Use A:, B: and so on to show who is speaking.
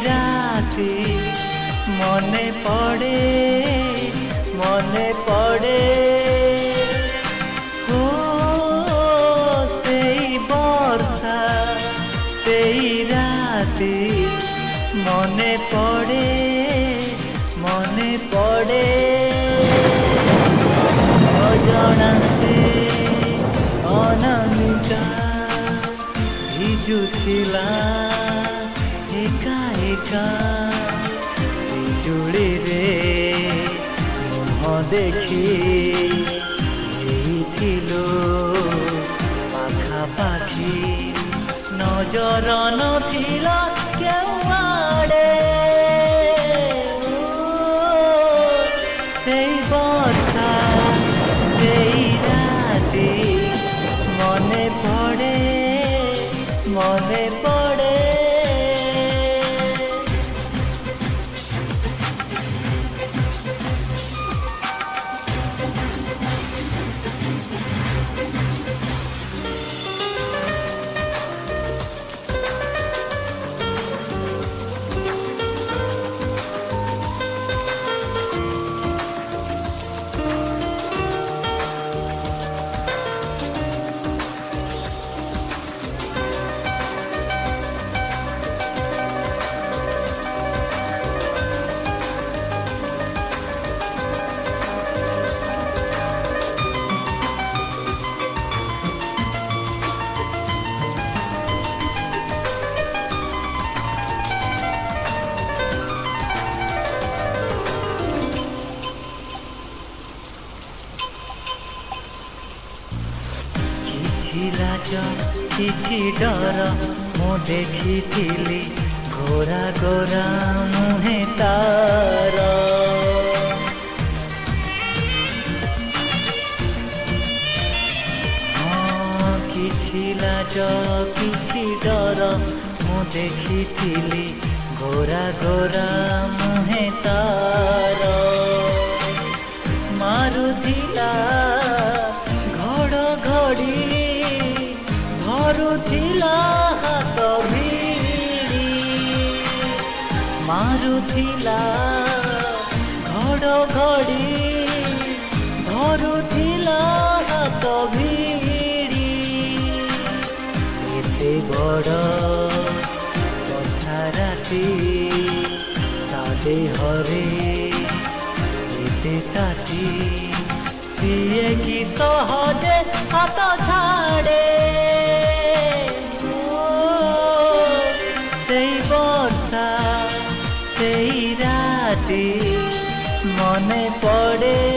A: রাতে মনে পড়ে ও সেই বর্ষা সেই রাতে মনে পড়ে অজଣା ସେ অনামিকা ভিজুଥିଲା একা একা বিজুଳିରେ ମୁହଁ ଦେଖି ହେଇଥିଲୁ ପାଖାପାଖି ନଜର ନଥିଲା କେଉଁଆଡ଼େ ସେଇ ବର୍ଷା ସେଇ ରାତି ମନେ ପଡ଼େ କିଛି ଲାଜ କିଛି ଡର ମୁଁ ଦେଖିଥିଲି ଗୋରା ଗୋରା ମୁହେଁ ତାର କିଛି ଲାଜ କିଛି ଡର ମୁଁ ଦେଖିଥିଲି ଗୋରା ଗୋରା ମୁହେଁ ତାର ମାରୁଥିଲା ଘଡ଼ଘଡ଼ି ଧରୁଥିଲା ହାତ ଭିଡ଼ି ମାରୁଥିଲା ଘଡ଼ଘଡ଼ି ଧରୁଥିଲା ହାତ ଭିଡ଼ି ଏତେ ବଡ଼ ବର୍ଷା ରାତି ତା ଦେହରେ ଏତେ ତାତି ସିଏ କି ସହଜେ ହାତ ଛାଡ଼େ ସେଇ ବର୍ଷା ସେଇ ରାତି ମନେ ପଡ଼େ।